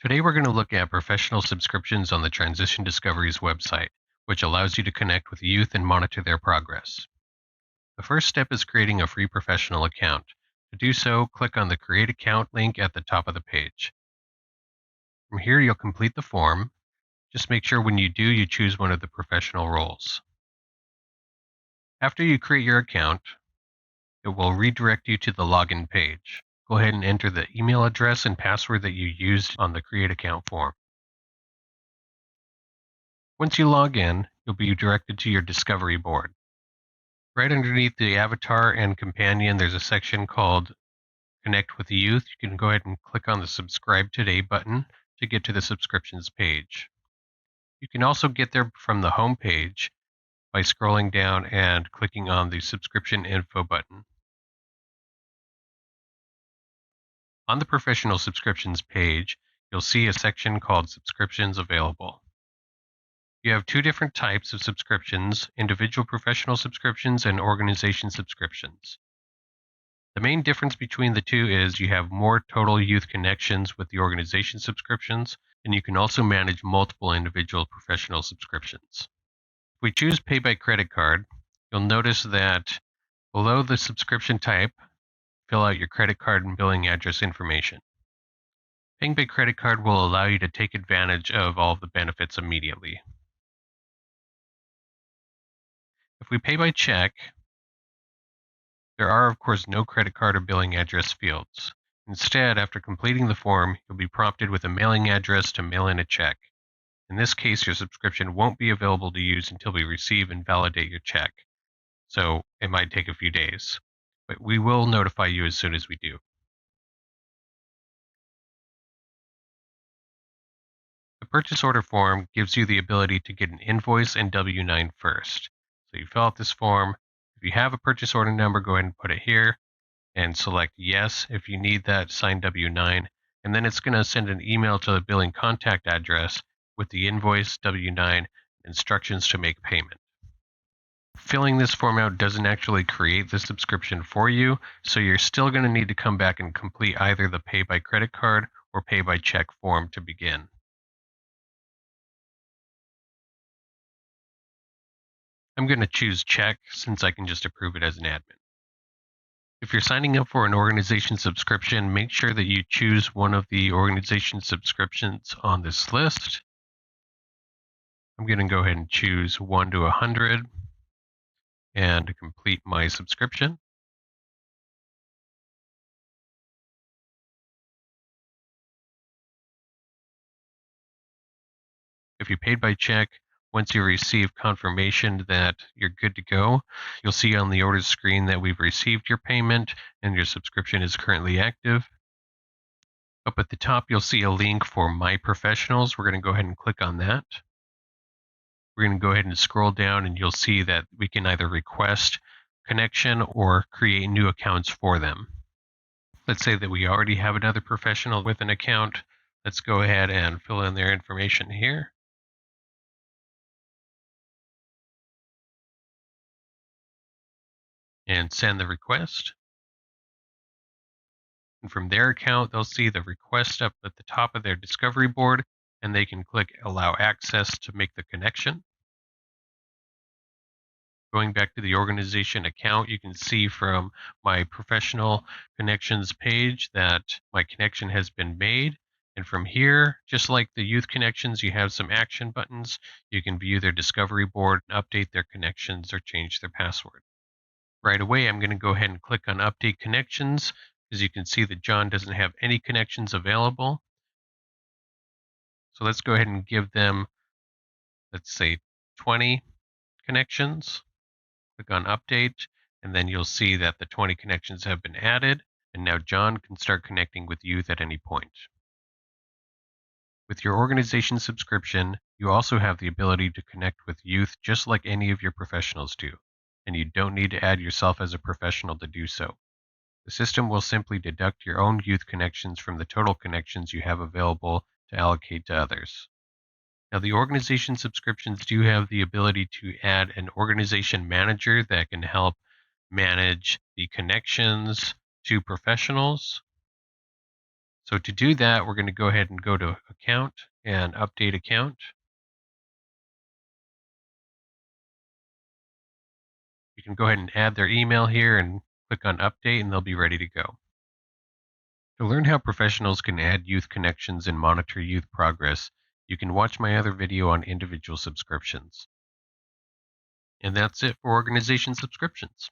Today we're going to look at professional subscriptions on the Transition Discoveries website, which allows you to connect with youth and monitor their progress. The first step is creating a free professional account. To do so, click on the Create Account link at the top of the page. From here, you'll complete the form. Just make sure when you do, you choose one of the professional roles. After you create your account, it will redirect you to the login page. Go ahead and enter the email address and password that you used on the Create Account form. Once you log in, you'll be directed to your discovery board. Right underneath the avatar and companion, there's a section called Connect with Youth. You can go ahead and click on the Subscribe Today button to get to the subscriptions page. You can also get there from the home page by scrolling down and clicking on the Subscription Info button. On the Professional Subscriptions page, you'll see a section called Subscriptions Available. You have two different types of subscriptions: individual professional subscriptions and organization subscriptions. The main difference between the two is you have more total youth connections with the organization subscriptions, and you can also manage multiple individual professional subscriptions. If we choose Pay by Credit Card, you'll notice that below the subscription type, fill out your credit card and billing address information. Paying by credit card will allow you to take advantage of all of the benefits immediately. If we pay by check, there are, of course, no credit card or billing address fields. Instead, after completing the form, you'll be prompted with a mailing address to mail in a check. In this case, your subscription won't be available to use until we receive and validate your check, so it might take a few days, but we will notify you as soon as we do. The purchase order form gives you the ability to get an invoice and W-9 first. So you fill out this form. If you have a purchase order number, go ahead and put it here and select yes if you need that signed W-9, and then it's going to send an email to the billing contact address with the invoice, W-9, instructions to make payment. Filling this form out doesn't actually create the subscription for you, so you're still going to need to come back and complete either the Pay by Credit Card or Pay by Check form to begin. I'm going to choose check since I can just approve it as an admin. If you're signing up for an organization subscription, make sure that you choose one of the organization subscriptions on this list. I'm going to go ahead and choose 1 to 100 and complete my subscription. If you paid by check, once you receive confirmation that you're good to go, you'll see on the order screen that we've received your payment and your subscription is currently active. Up at the top, you'll see a link for My Professionals. We're going to go ahead and click on that. We're going to go ahead and scroll down and you'll see that we can either request connection or create new accounts for them. Let's say that we already have another professional with an account. Let's go ahead and fill in their information here. And send the request. And from their account, they'll see the request up at the top of their discovery board, and they can click Allow Access to make the connection. Going back to the organization account, you can see from my professional connections page that my connection has been made. And from here, just like the youth connections, you have some action buttons. You can view their discovery board, update their connections, or change their password. Right away, I'm going to go ahead and click on Update Connections. As you can see that John doesn't have any connections available. So let's go ahead and give them, let's say, 20 connections. Click on Update, and then you'll see that the 20 connections have been added, and now John can start connecting with youth at any point. With your organization subscription, you also have the ability to connect with youth just like any of your professionals do, and you don't need to add yourself as a professional to do so. The system will simply deduct your own youth connections from the total connections you have available to allocate to others. Now, the organization subscriptions do have the ability to add an organization manager that can help manage the connections to professionals. So to do that, we're going to go ahead and go to Account and Update Account. You can go ahead and add their email here and click on Update, and they'll be ready to go. To learn how professionals can add youth connections and monitor youth progress, you can watch my other video on individual subscriptions. And that's it for organization subscriptions.